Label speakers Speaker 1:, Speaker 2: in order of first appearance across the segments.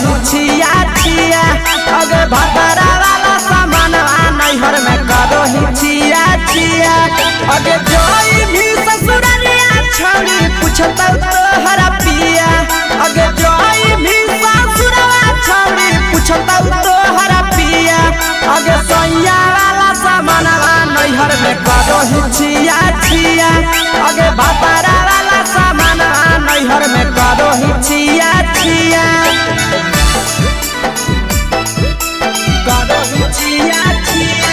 Speaker 1: ही छिया छिया अगे भतरा वाला सामान नैहर में करो ही छिया छिया अगे जोई भी ससुरलिया छोड़ी पूछता तोहरा पिया अगे जोई भी ससुरवा छोड़ी पूछता तोहरा पिया अगे सैया वाला सामान नैहर में करो ही छिया छिया अगे भतरा वाला सामान नैहर में करो ही छिया छिया करो ही छिया छिया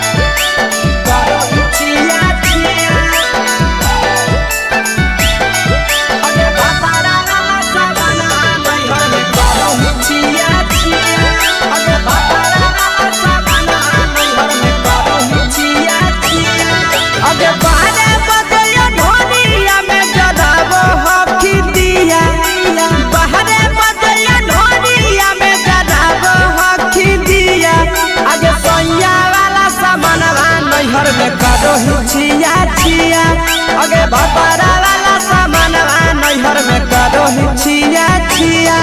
Speaker 1: करो ही छिया छिया अगे भतरा वाला सामान नैहर में करो ही छिया छिया अगे भतरा वाला सामान नैहर में करो ही छिया छिया अगे बारे बदलिया ढोलिया में जलावो हकी दिया बाहरे बदलिया ढोलिया में जलावो हकी दिया अगे सैया वाला सामान नैहर में करो ही छिया छिया अगे भतरा वाला सामान नैहर में करो ही छिया छिया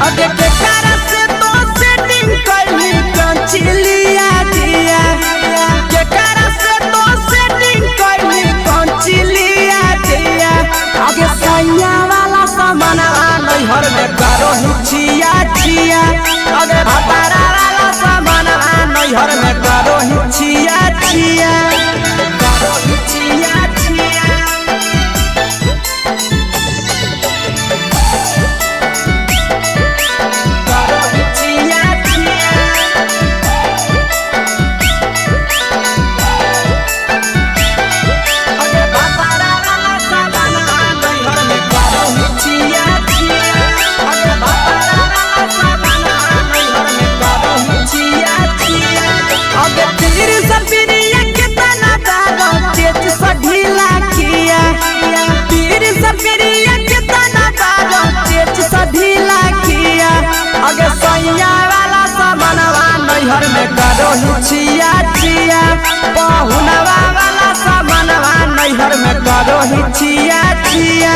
Speaker 1: अगे के कारण से तो सेटिंग करनी कंचिलिया दिया के कारण से तो सेटिंग करनी कंचिलिया दिया अगे सैया वाला सामान नैहर में करो ही छिया छिया अगे भतरा वाला सामान नैहर में करो ही छिया छिया करो ही छिया छिया करो ही छिया छिया अगे भतरा वाला सामान नैहर में करो ही छिया छिया अगे भतरा वाला सामान नैहर में करो ही छिया छिया अगे तीर सबिरिया कितना दादा तेज से ढीला किया तीर सबिरिया कितना दादा तेज से ढीला किया अगे सैया वाला सामान नैहर में करो ही छिया छिया पहुनवा वाला सामान नैहर में करो ही छिया छिया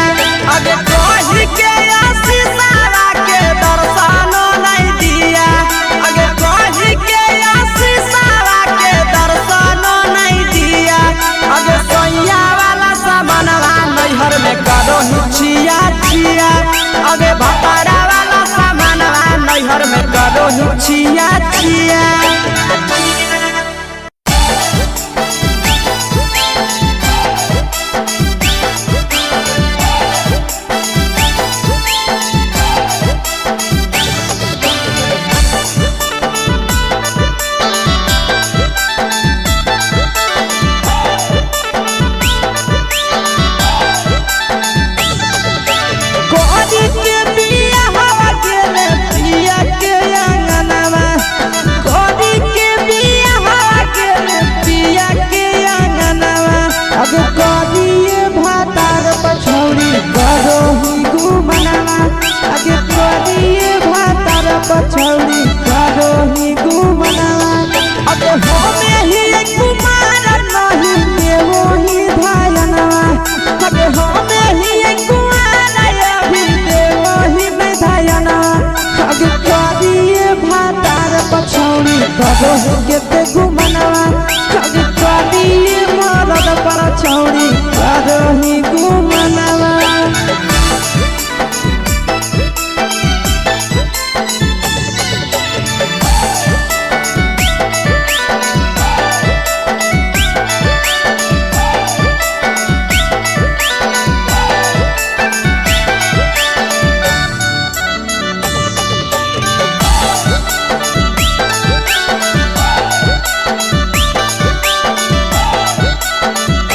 Speaker 1: अगे कही के आशीषवा के दर्शनो नहीं दिया अगे कही के आशीषवा के दर्शनो नहीं दिया अगे सैया वाला सामान नैहर में करो ही छिया छिया अगे भतरा वाला सामान नैहर में करो ही छिया छिया कोरी के बिया हवा गेले पिया के अंगनवा कोरी के बिया हवा गेले पिया के अंगनवा अब कोरिए भातार पछौड़ी करो ही गुमनवा अब कोरिए भातार पछौड़ी करो ही गुमनवा अब होमे ही कुमार नहीं देवो ही धायनवा अब होमे ही कुमार अभी देवो ही धायना अब कोरिए भातार पछौड़ी करो ही केते गुमनवा अब कोरिए मरद पर छौड़ी करो ही गुमनवा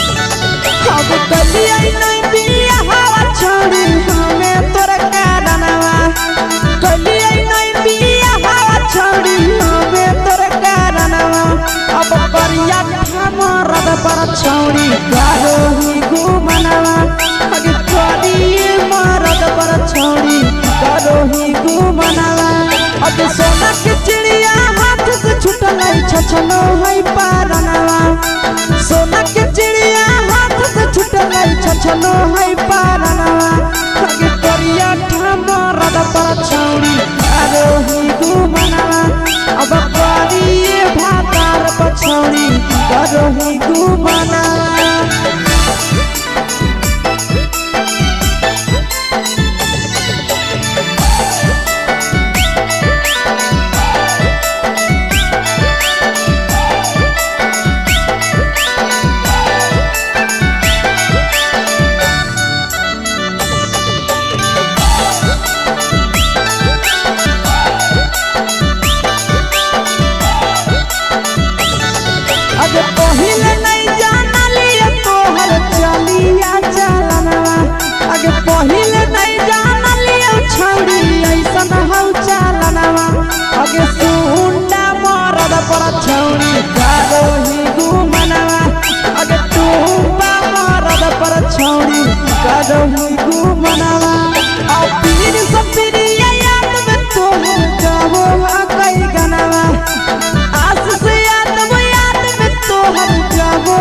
Speaker 1: अब कलिया नहीं बिया हवा छोड़ी हमें तोरा कारणवा कलिया नहीं बिया हवा छोड़ी हमें तोरा कारणवा अब परिया मरद पर छौड़ी करो ही गुमनवा अगे कोरिए मरद पर छौड़ी करो ही गुमनवा अगे सोना के चिड़िया हाथ से छूटल छछनो है पारनवा सोना के चिड़िया हाथ से छूटल छछनो है पर छौरी कारोही घुमनवा अगे तू मरद पर छौरी कारोही घुमनवा आ पीर सपरी याद में तो जाबो कई गनवा आस से याद में तो हम जाबो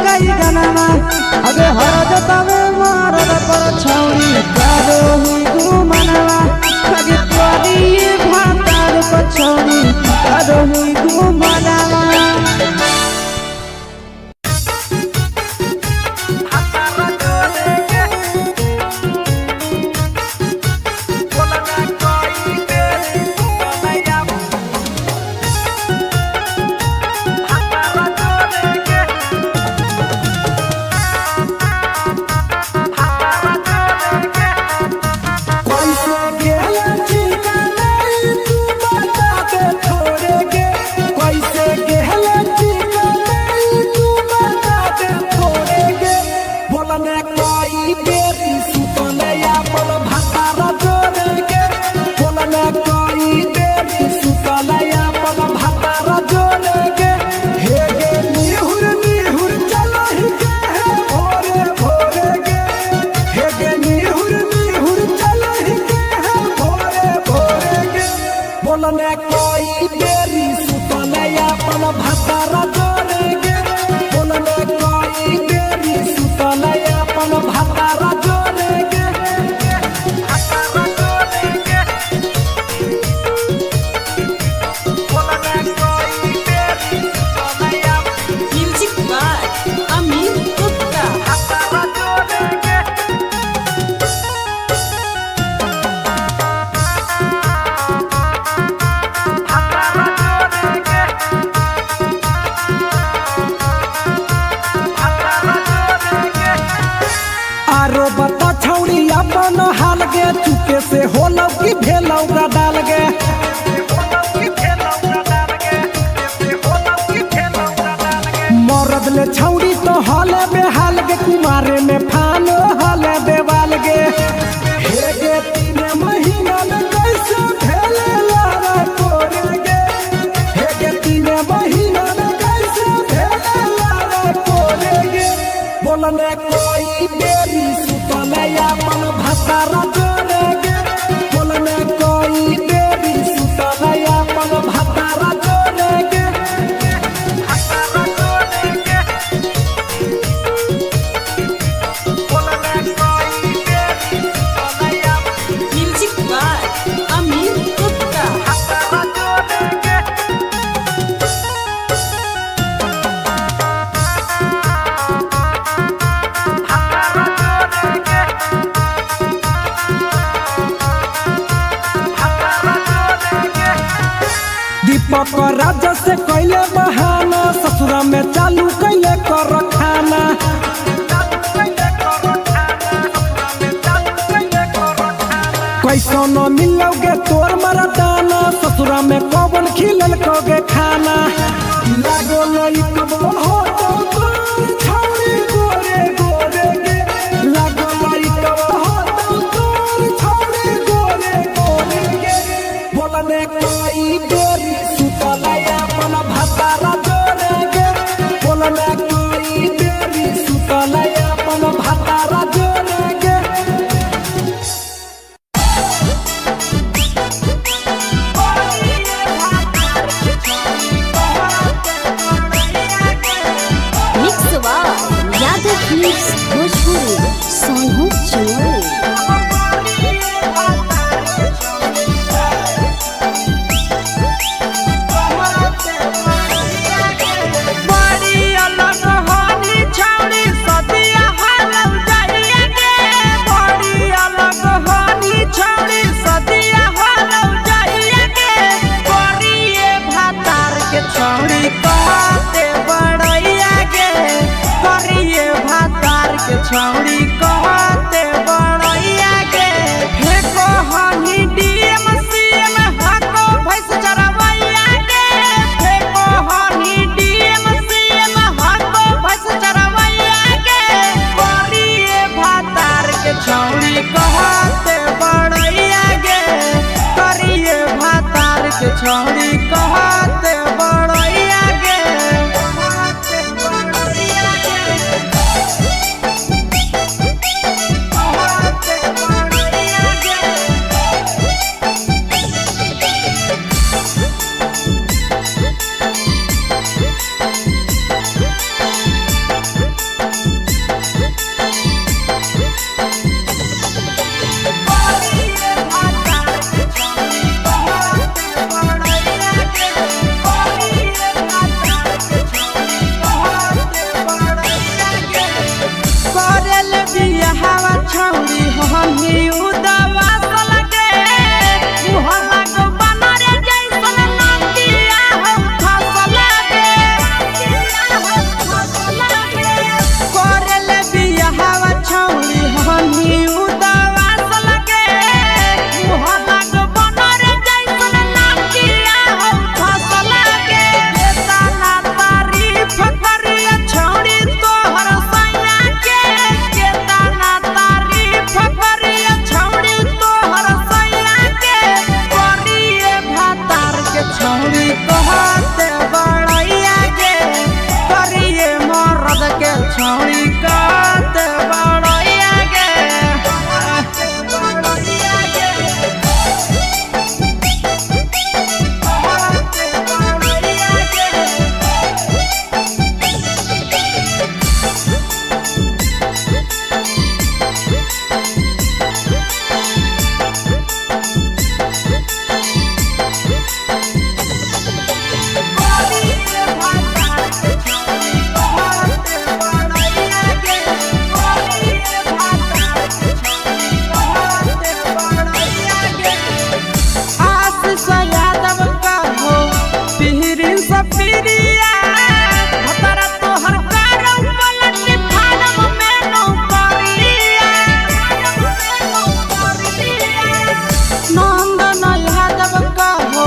Speaker 1: कई गनवा अगे हर जतवे मरद पर छौरी कारोही घुमनवा अगे तोरी भातार पर छौरी कारोही घुमनवा चुके से होलौ की भेलौ का डाल गे मरद ले छौड़ी तो हले बेहाल गे कुमारे में फान हले देवाल गे हे गे 3 महीना में कैसे भेले लारा कोरे गे हे गे 3 महीना में कैसे भेले लारा कोरे गे बोलने कोई बेरी सुतले अपन भतारा राजा से कैले बहाना ससुरा में चालू कैले कर खाना कैसो न मिलोगे तोर मरदाना ससुरा में कौन खिलल कोगे खाना लागो लई कब हो तो छौरी गोरे गोरे गे लागो लई कब हो तो छौरी गोरे गोरे गे बोलने कोई बेरी भतारा जोरे गे बोलने कोई बेरी सुतले अपन भतारा जोरे गे
Speaker 2: मिक्सवा यादव फिल्म्स भोजपुरी सोनू चोरी
Speaker 1: छौड़ी कहते बड़ैया के फेको हनी डीएम सीएम हको भैंस चरवैया के फेको हनी डीएम सीएम हको भैंस चरवैया के करिए भातार के छौड़ी कहते बड़ैया के करिए भातार के छौड़ी कहते बड़ैया करिया भतरा तोहर कारम पलट फारम में नौकरिया नंद नल्हा जब कहो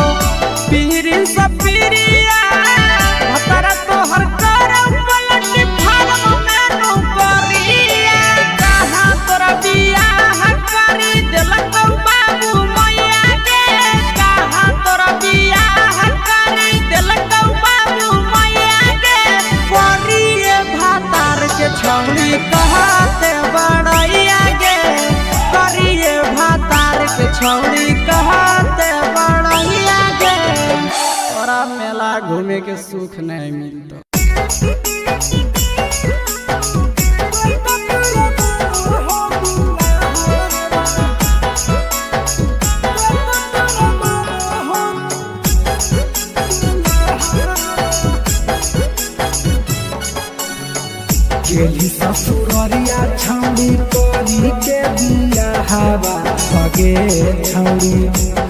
Speaker 1: पीरी सपीरिया भतरा तोहर कारम पलट फारम में नौकरिया कहाँ तोरा बियाह करी देलकौ बाबू मैया के कहाँ तोरा बियाह करी देलकौ बाबू मैया के करिए भातार के छौरी कहते बड़ैया गे करिए भातार के छौरी कहते बड़ैया गे तोरा मेला घूमे के सुख नहीं मिलता
Speaker 3: गेली ससुररिया छौड़ी करी के बियाहवा सगे छौड़ी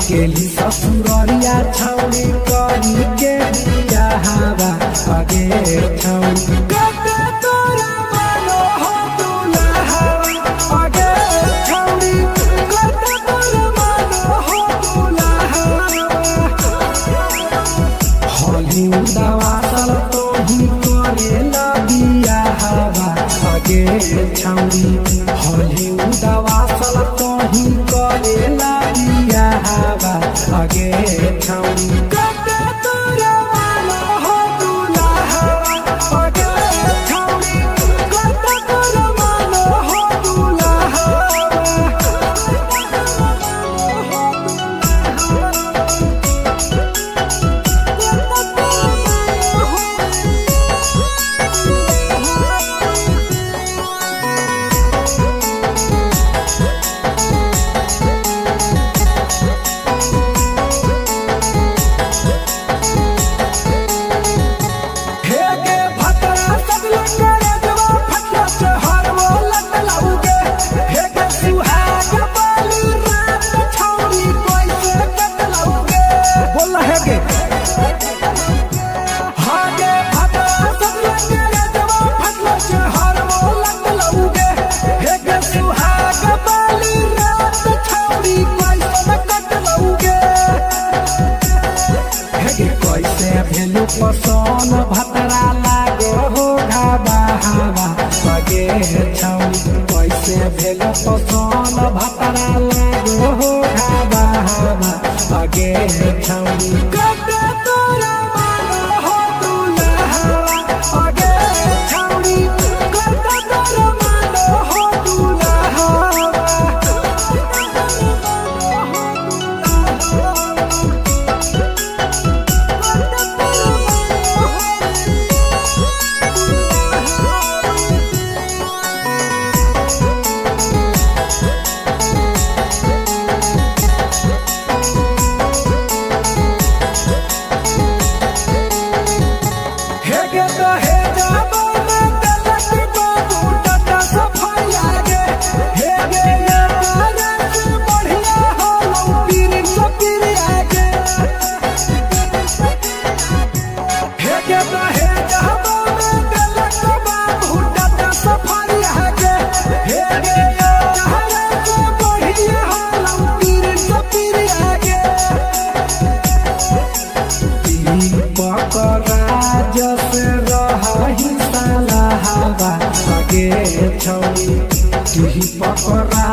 Speaker 3: गेली ससुररिया छौड़ी करी के बियाहवा सगे छौड़ी कते तोरा मानो हो दुल्हावा सगे छौड़ी कते तोरा मानो हो दुल्हावा हली उदावा सल तो ही करेला बियाहवा सगे छौड़ी हली उदावा सल तो ही करेला बियाहवा सगे छौड़ी कते तोरा मानो हो दुल्हावा सगे छौड़ी कते तोरा मानो हो हेगे भतरा सब लंगरे जवा फटला से हर वो लट लाऊगे हेगे सुहाग बाली रात छौड़ी कोई से कट लाऊगे बोल हेगे हागे भतरा सब लंगरे जवा फटला से हर वो लट लाऊगे हेगे सुहाग बाली रात छौड़ी कोई से कट लाऊगे हेगे कैसे भेलु पसन भतरा लागो हो घाबा हावा सगे छौड़ी कैसे भेलु पसन भतरा लागो हो घाबा हावा सगे छौड़ी कते तोरा मानो हो दुल्हावा सगे छौड़ी कते तोरा मानो हो दुल्हावा हेगे तो हे जाबो में तलक बाबू टटा सफाई आगे हेगे ये तारा से बढ़िया हो लो पीरी सपीरी आगे हेगे तो हे जाबो में तलक बाबू टटा सफाई आगे हेगे ये तारा से बढ़िया हो लो पीरी सपीरी आगे पकड़ा जस रही सालाहवा सगे छौड़ी तुही पकड़ा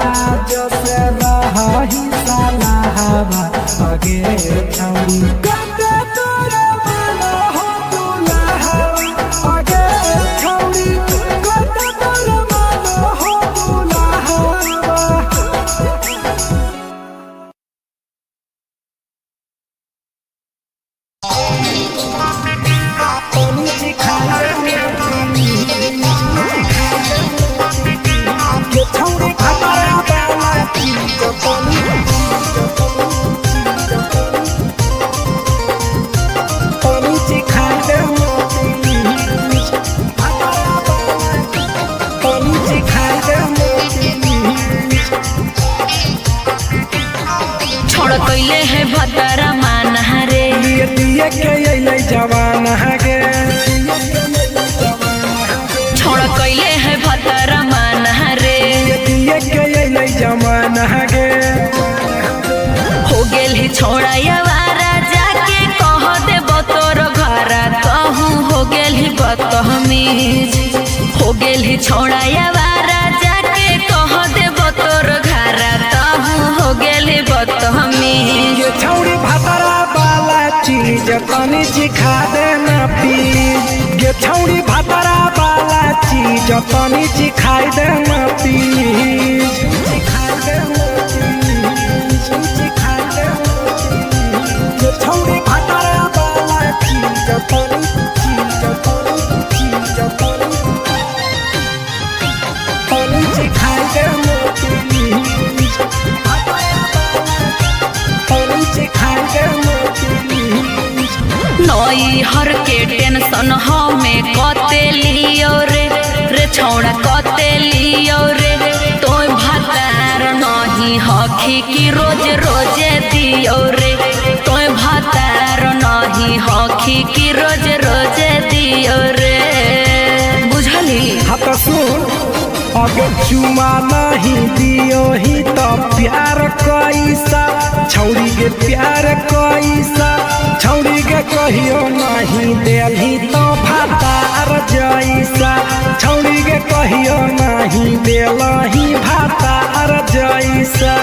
Speaker 3: जस रही सालाहवा सगे छौड़ी कते तोरा मानो हो दुल्हावा सगे छौड़ी कते तोरा मानो हो दुल्हावा
Speaker 4: गेली छोड़ायावारा जाके कह देब तोर घरा कहूँ हो गेली बदतमीज हो गेली छोड़ायावारा जाके कह देब तोर घरा कहूँ हो गेली बदतमीज।
Speaker 3: ये छौड़ी भातरा वाला चीज तनी चिखा देना प्लीज। ये छौड़ी भातरा वाला चीज तनी चिखाई देना प्लीज। चिखाई देना प्लीज, चिखाई देना प्लीज। ये छौड़ी भातरा वाला चीज तनी चिखाई देना प्लीज।
Speaker 4: नई हर के टेंशन हमें कते लियो रे छौड़ा कते लियो रे तोय भातार नहीं हखी की रोज रोजे दियो रे तोय भातार नहीं हखी की रोज रोजे दियो रे बुझली।
Speaker 3: हाँ तो सुन अगर चुमा नहीं दियो ही तो प्यार कैसा छौड़ी के प्यार कैसा छौड़ी के कहियो नहीं देली तो भातार जैसा छौड़ी के कहियो नहीं देलही भातार जैसा।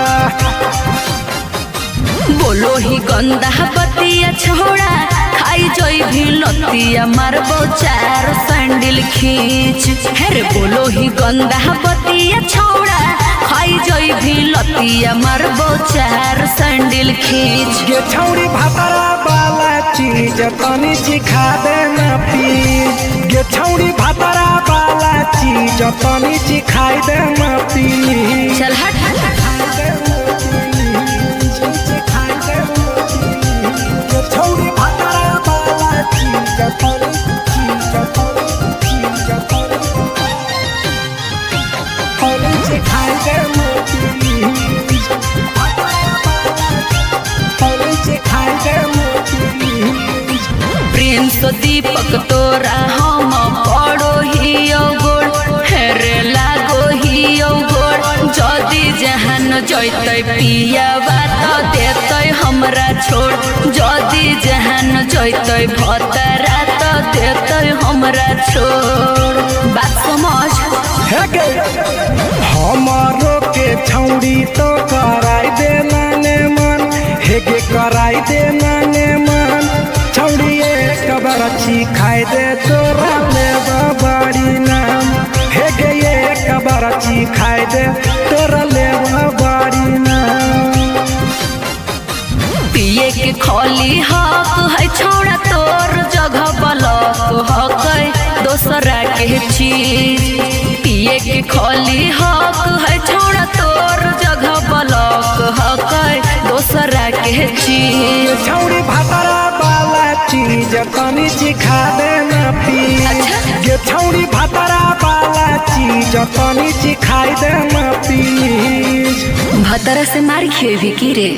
Speaker 4: बोलो ही गंदा बतिया छोड़ा खाई जोई भी लतिया मारबो चार सैंडल खींच हेरे बोलो ही गंदा बतिया छोड़ा खाई जोई भी लतिया मारबो चार सैंडल खींच।
Speaker 3: ये छौड़ी भातरा वाला चीज तनी चिखा देना प्लीज। ये छौड़ी भातरा वाला चीज तनी चिखाई देना प्लीज।
Speaker 4: चल हट
Speaker 3: छौड़ी भातरा वाला चीज तनी चिखाई देना प्लीज। तनी चिखाई देना प्लीज।
Speaker 4: प्रिंस दीपक तोरा हम पड़ो ही गोड़ हेरे लागो ही गोड़ जदी जहान जैतै पिया बात देतै हमरा छोड़ जदी जहान जैतै भतरा तो देतै हमरा छोड़ बात समझ।
Speaker 3: हमारो के छौड़ी तो कराई देना ने मन हेगे कराई देना ने मन छौड़ी एक बार चिखाई दे तोरा लेब बड़ी नाम हेगे एक बार चिखाई दे तोरा लेब बड़ी नाम।
Speaker 4: पिए के खोली हक है छोड़ा तोर जगह बलक हक दोसरा के चीज पिए के खोली हक है छोड़ा तोर जगह बलक हक दोसरा के चीज।
Speaker 3: छौड़ी भातरा वाला चीज तनी चिखा देना प्लीज। ये छौड़ी भातरा वाला चीज तनी चिखाई देना प्लीज।
Speaker 4: भतरा से मार खेबी की रे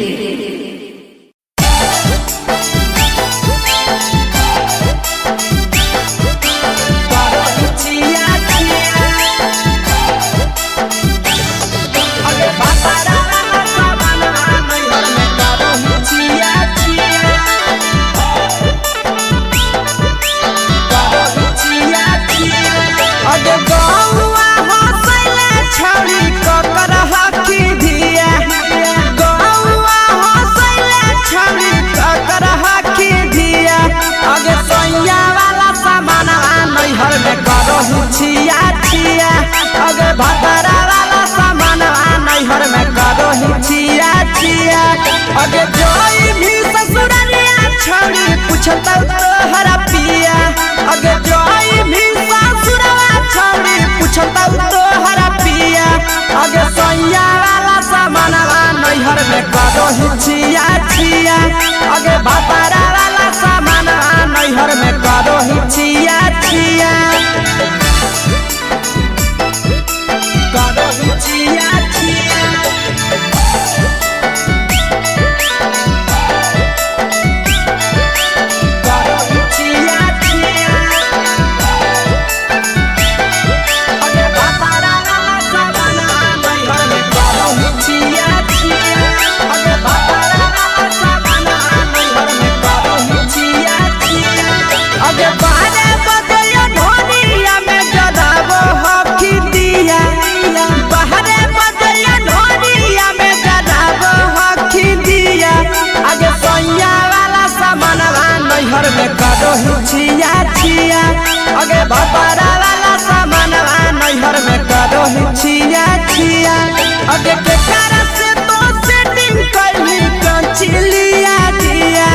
Speaker 1: छिया छिया अगे भातारा वाला सामान नैहर में करो ही छिया छिया अगे जोई भी ससुरालिया छोड़ी पूछता तोहरा पिया अगे जोई भी ससुरवा छोड़ी पूछता तोहरा पिया अगे सैया वाला सामान नैहर में करो ही छिया छिया अगे भातारा वाला सामान नैहर में करो ही छिया छिया छिया छिया छिया छिया बापारा वाला सामानवा नैहर में करो ही छिया छिया अगे के cara से तो सेटिंग कैली कंचिलिया दिया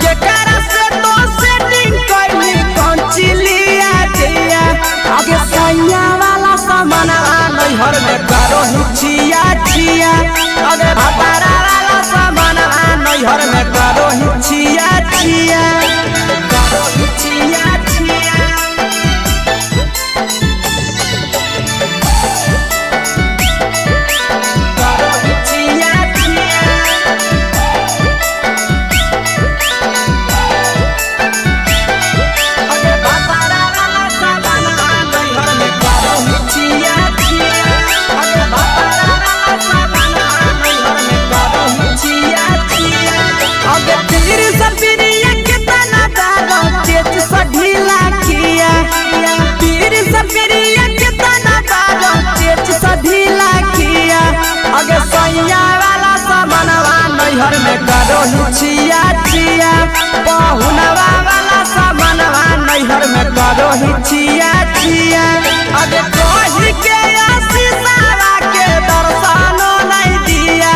Speaker 1: के cara से तो सेटिंग कैली कंचिलिया दिया अगे सैया वाला सामानवा नैहर में करो ही छिया छिया अगे बापारा वाला सामानवा नैहर में करो ही छिया छिया करो ही छिया छिया करो ही छिया छिया अगे बापारा वाला सामानवा नैहर में करो ही छिया छिया अगे बापारा वाला सामानवा नैहर में करो ही छिया छिया अगे तीर सपिरिया कितना दारो तेज सढीला किया तीर सपिरिया कितना दारो तेज सढीला किया अगे सैया वाला सामानवा नैहर में करो ही छिया छिया पहुनवा वाला सामानवा नैहर में करो ही छिया छिया अगे कही के आशीषवा के दर्शनो नहीं दिया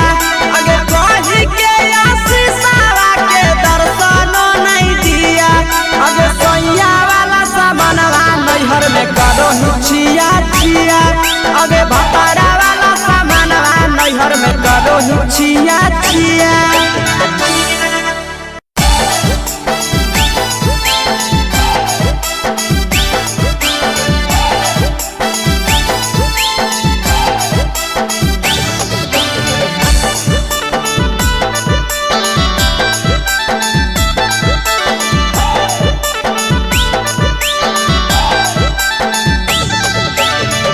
Speaker 1: अगे कही के आशीषवा के दर्शनो नहीं दिया अगे सैया वाला सामानवा नैहर में करो ही छिया छिया अगे भतारा वाला सामानवा नैहर में करो ही छिया छिया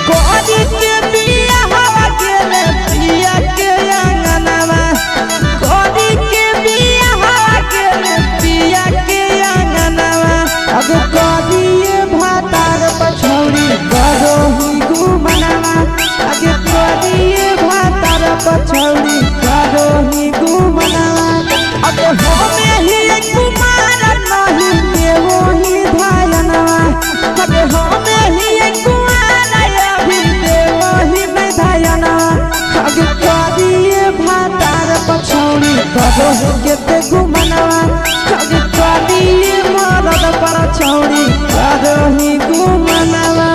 Speaker 1: कोरी के बिया हवा गेले पिया के अंगनवा कोरी के बिया हवा गेले पिया के अंगनवा अब कोरिए भातार पछौरी करो ही गुमनवा अगे कोरिए भातार पछौरी करो ही गुमनवा अब होमे ही कुमार नहीं देवो ही धायनवा अब होमे ही कुमार अभी देवो ही नहीं धायनवा अगे कोरिए भातार पछौरी करो ही केते गुमनवा अगे कोरिए मरद पर छौरी करो ही गुमनवा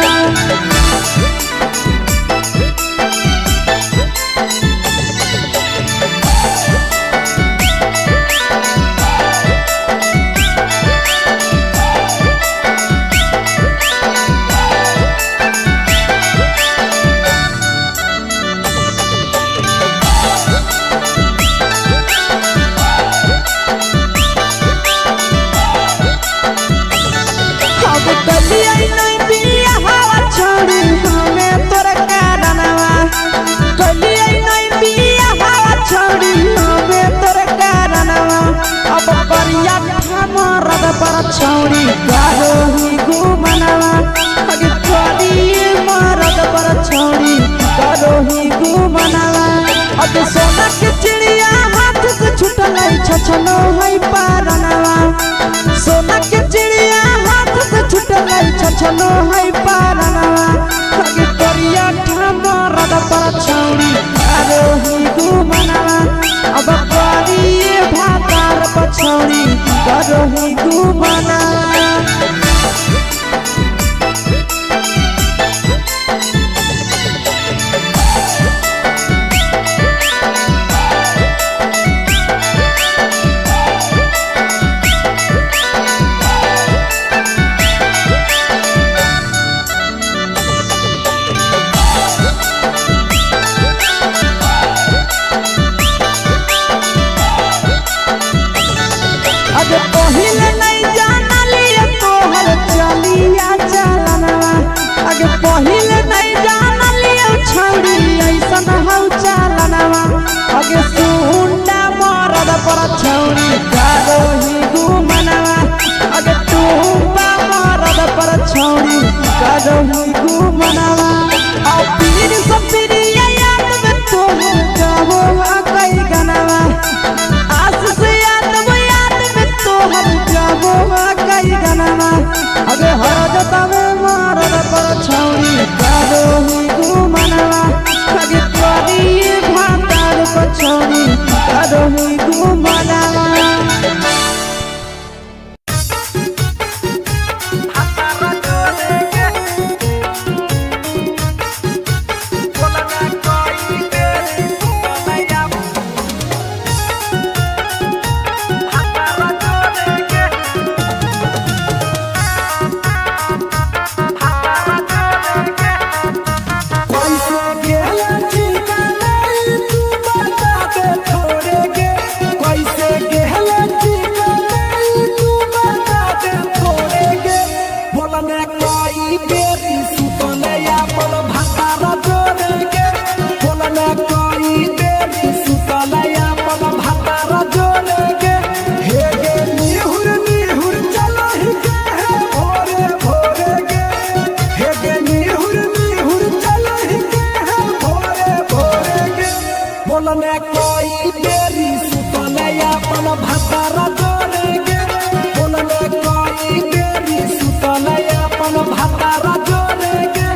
Speaker 1: अब कलिया नहीं बिया हवा छोड़ी हमें तोर कारणवा कलिया नहीं बिया हवा छोड़ी हमें तोर कारणवा अब परिया मरद पर छौड़ी करो ही गुमनवा अगे कोरिए मरद पर छौड़ी करो ही गुमनवा अब सोना के चिड़िया हाथ से छूटल छछनो है पारनवा सोना के चिड़िया हाथ से छूटल छछनो है पारनवा अगे कोरिया मरद पर छौड़ी करो ही गुमनवा अब कोरिए भातार पछौड़ी करो ही गुमनवा अगे पहिले नहीं जानलिए तोहर चलिया चलनवा अगे पहिले नहीं जानलिए छौड़ी ऐसन हौ चलनवा अगे सुंडा मरद पर छौड़ी करो ही गुमनवा अगे टूपा मरद पर छौड़ी करो ही गुमनवा और पीर सब पीरिया याद में तोहर गावो कई गनवा आस से याद में तोहर गावो कई गनवा अगे हर जतावे
Speaker 3: बोलने कोई बेरी सुतले अपन भातार जोरे के बोलने कोई बेरी सुतले अपन भातार जोरे के हे गे निहुर निहुर चलहि के है भोरे भोरे के हे गे निहुर निहुर चलहि के है भोरे भोरे के बोलने कोई बेरी सुतले अपन भातार जोरे के बोलने कोई बेरी सुतले अपन भातार जोरे के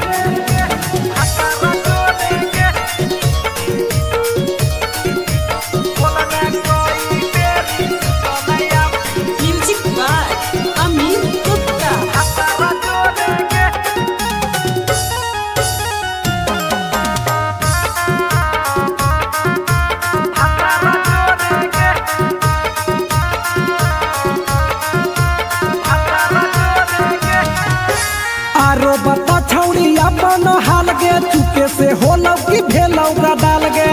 Speaker 3: भातार जोरे के बोलने कोई बेरी सुतले अपन
Speaker 1: म्यूजिक बाय अमीर गुप्ता।
Speaker 3: भातार जोरे के आरो बता छौड़ी अपन हाल गे चुके से होलौ की भेलौ का डाल गे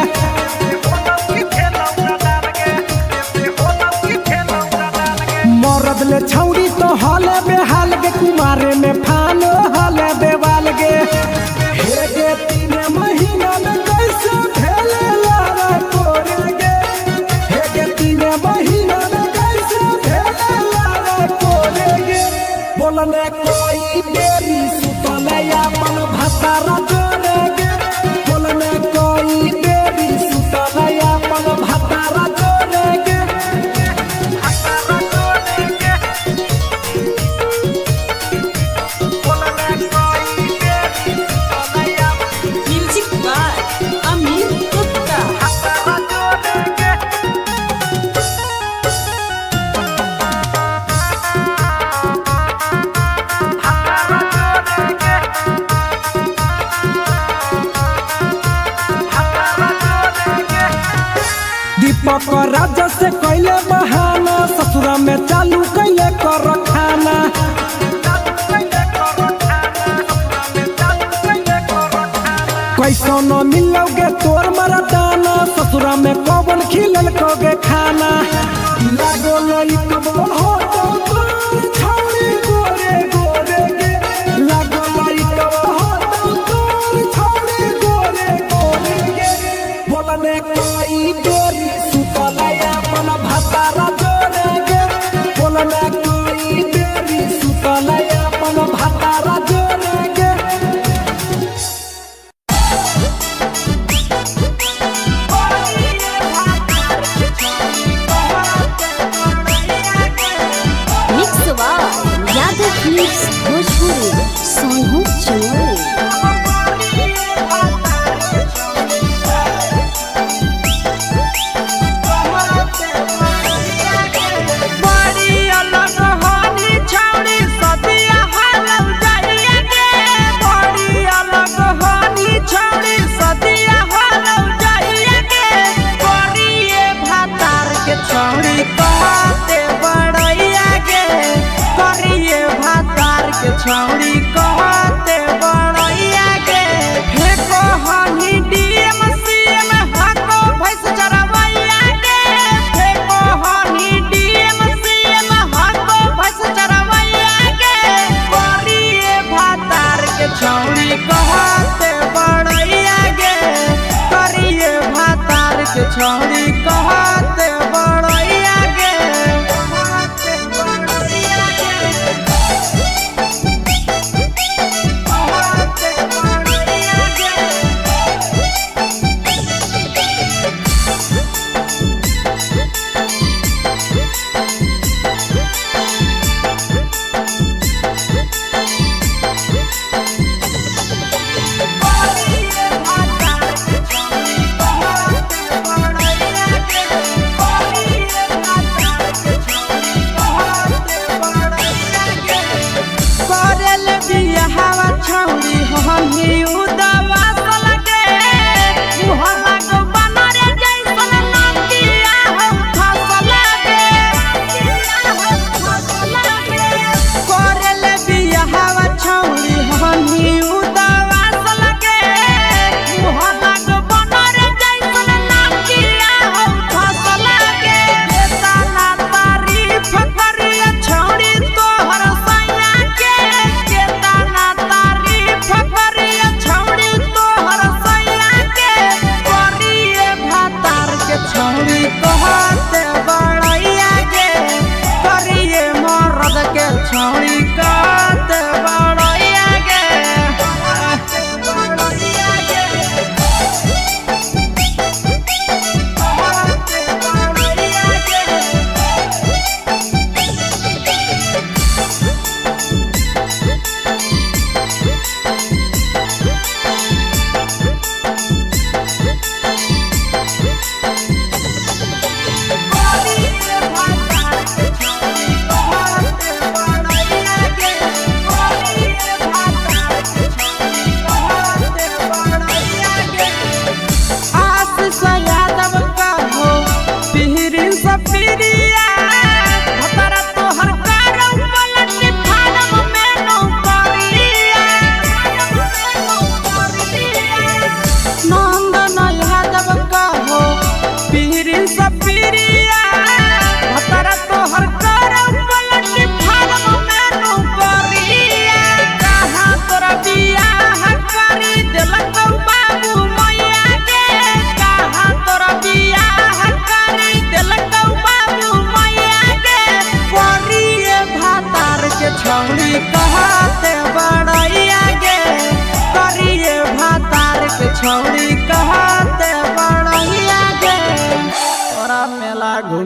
Speaker 3: मरद ले छौड़ी तो हले बेहाल गे कुमारे में फान हले बेवाल गे हे गे 3 महीना में कैसे भेले लारा कोरे गे हे गे 3 महीना में कैसे भेले लारा कोरे गे बोलने कोई बेरी सुतले अपन भातार जोरे गे बोलने कोई बेरी सुतले अपन भातार जोरे गे भातार जोरे गे बोलने कोई बेरी सुतले अपन
Speaker 1: म्यूजिक बाय अमीर गुप्ता।
Speaker 3: भातार जोरे गे दीपक राजा से कैले बहाना ससुरा में चालू कैले कर खाना कैसो न मिलोगे तोर मरदाना ससुरा में कौन खिलल कोगे खाना लागो लई कबो हो तो तोर छौरी गोरे गोरे गे लागो लई कबो हो तो तोर छौरी गोरे गोरे गे बोलने कोई बेरी सुतले अपन भातार जोरे गे बोलने कोई बेरी सुतले अपन भातार जोरे गे
Speaker 2: mix by Yadav films Bhojpuri Sonu Chamoli.
Speaker 1: बड़ी अलग हानी छौड़ी सदिया हालौ जाइया के बड़ी अलग हानी छौड़ी सदिया हालौ जाइया के करिए भातार के छौड़ी कहते बड़ैया के करिए भातार के छौड़ी कहते बड़ैया के हे कहानी डीएम सीएम हाको भैंस चरवैया के हे कहानी डीएम सीएम हाको भैंस चरवैया के करिए भातार के छौड़ी कहते बड़ैया के करिए भातार के छौड़ी कहते बड़ैया के कहते बड़ैया के कहते बड़ैया के करल बिया हवा छौड़ी हम ही उदवा लगे मुहला को बनरे जैसन नातिया हम फसल लगे करल बिया हवा छौड़ी हम ही उदवा लगे मुहला को बनरे जैसन नातिया हम फसल लगे तारीफ करिया छौड़ी तोहर सैया के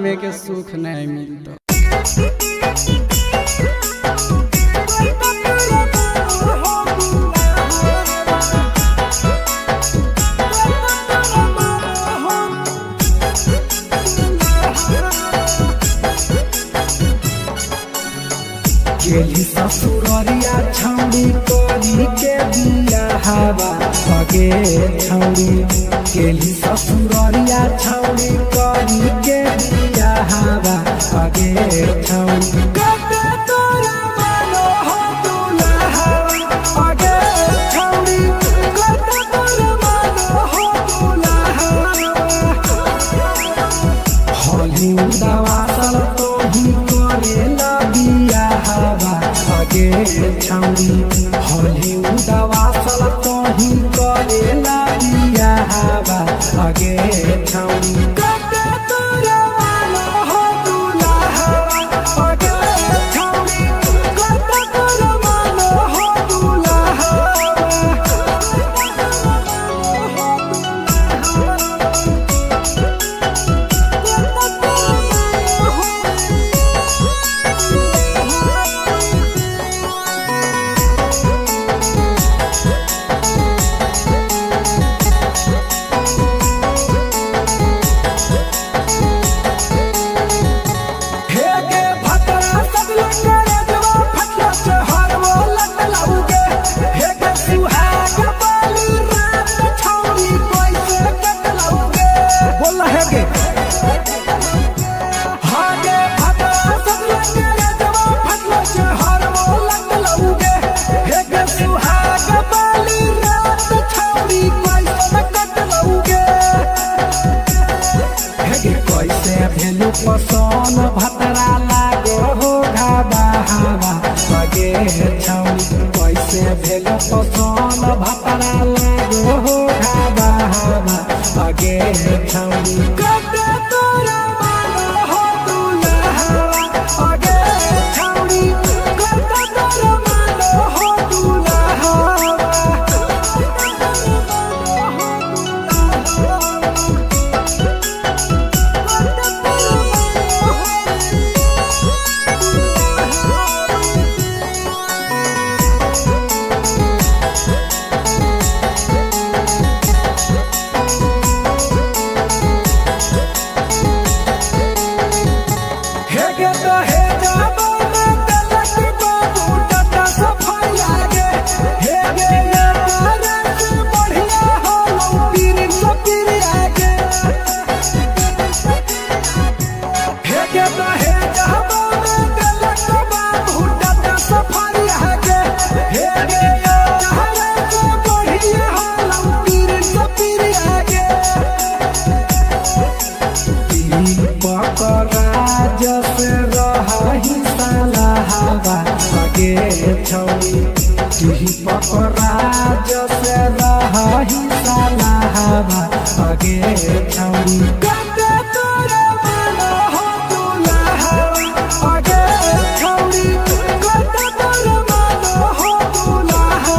Speaker 3: में के सुख नहीं मिलता। गेली ससुररिया छौड़ी करी के बिया हवा भगे छौड़ी। गेली ससुररिया छौड़ी करी के बिया हवा भगे छौड़ी। कते तोरा मानो हो दुल्हा भगे छौड़ी। कते तोरा मानो हो दुल्हा होली उदावा सल तो ही करेला बिया हवा भगे छौड़ी। होली उदावा सल तो ही करेला बिया हवा भगे छौड़ी। कते तोरा मानो हो दुल्हा भगे छौड़ी। कते तोरा मानो हो दुल्हा। पसन भतरा लागो हो घाबा हवा भगे छौड़ी। कैसे भेलो पसन भतरा लागो हो घाबा हवा भगे छौड़ी। कते तोरा मानो हो दुल्हा भगे छौड़ी। कते तोरा मानो हो दुल्हा। पकराज से रही साला हवा भगे छौड़ी। कते तोरा मानो हो दुल्हा भगे छौड़ी। कते तोरा मानो हो दुल्हा।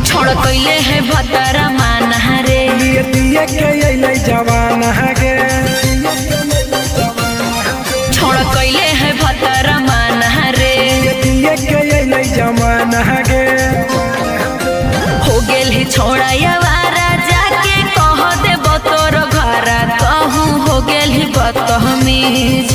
Speaker 4: छोड़ कैले है भतरा माना रे।
Speaker 3: दिए के अइलै जवान गे।
Speaker 4: छोड़ कैले है भतरा माना रे।
Speaker 3: दिए के अइलै जवान गे।
Speaker 4: हो गेल ही छोड़ा यावारा जाके कह देब तोर घरा कहूँ हो गेल ही बदतमीज।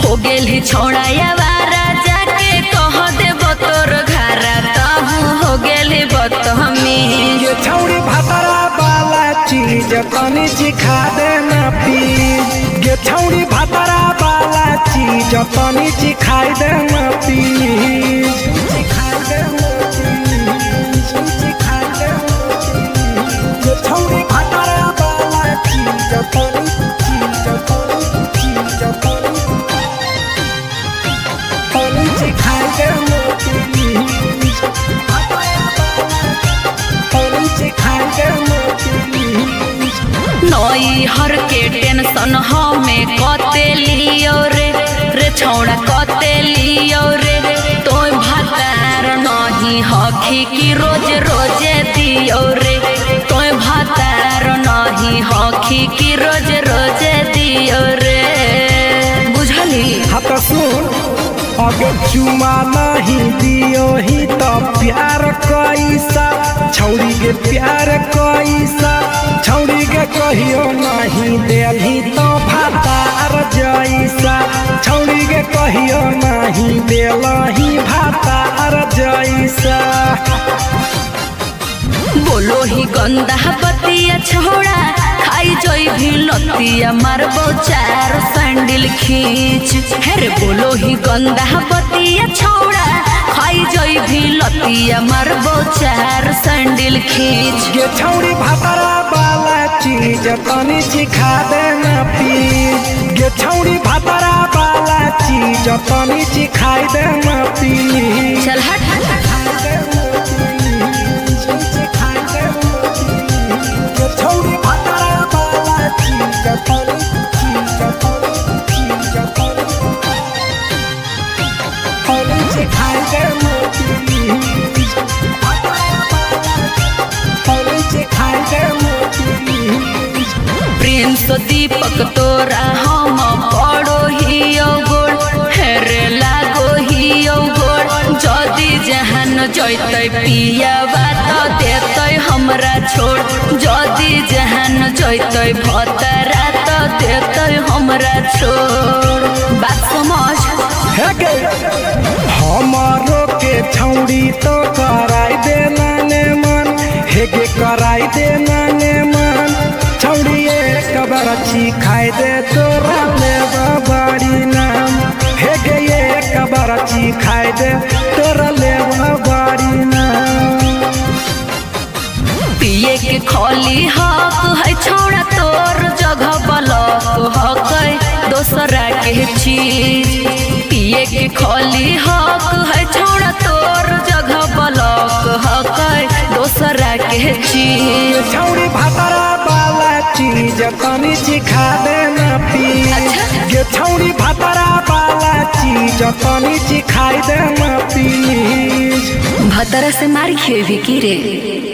Speaker 4: हो गेल ही छोड़ा यावारा जाके कह देब तोर घरा कहूँ हो गेल ही बदतमीज।
Speaker 3: ये छौड़ी भतरा वाला चीज तनी सिखा देना प्लीज। ये छौड़ी भतरा वाला चीज तनी सिखाई देना प्लीज। सिखाई देना प्लीज। सिखाई देना प्लीज। ये छौड़ी भतरा वाला चीज दे मोती होली से खाई दे मोती
Speaker 4: नई हर के टेंशन हमें कते लियो रे छौड़ा कते लियो रे तोय भातार नहीं हखी की रोज रोजे दियो रे तोय भातार नहीं हखी की रोज रोजे दियो रे बुझली।
Speaker 3: हाँ तो सुन अगर चुमा नहीं दियो ही तो प्यार कैसा छौड़ी के प्यार कैसा छौड़ी के कहियो नहीं देली तो भातार जैसा छौड़ी के कहियो नहीं देलही भातार जैसा।
Speaker 4: बोलो ही गंदा बतिया छोड़ा खाई जोई भी लतिया मारबो चार सैंडल खींच हेरे बोलो ही गंदा बतिया छोड़ा खाई जोई भी लतिया मारबो चार सैंडल खींच।
Speaker 3: ये छौड़ी भातारा वाला चीज तनी सिखा देना प्लीज ये छौड़ी भातारा वाला चीज तनी सिखाई देना प्लीज।
Speaker 4: चल हट
Speaker 3: छौड़ी भातारा वाला चीज तनी सिखाई देना प्लीज सिखाई देना प्लीज।
Speaker 4: प्रिंस दीपक तोरा हम पड़ो ही गोड़ हेरे लागो ही गोड़ जदी जहान जैतै पिया बात देतै हमरा छोड़ जदी जहान जैतै भतरा तो देतै हमरा छोड़ बात समझ।
Speaker 3: हमारो के छौड़ी तो कराई देना ने मन हेगे कराई देना ने मन छौड़ी एक बरछी खाई दे तोरा लेवा बाड़ी नाम हेगे एक बरछी खाई दे तोरा लेवा बाड़ी नाम।
Speaker 4: पिए के खोली हक है छोड़ा तोर जगह बलक हक दोसरा के चीज पिए के खोली हक है छोड़ा तोर जगह बलक हक दोसरा के चीज।
Speaker 3: छौड़ी भातारा वाला चीज तनी सिखा देना प्लीज ये छौड़ी भातारा वाला चीज तनी सिखाई देना प्लीज।
Speaker 4: भतरा से मारी खेवी की रे।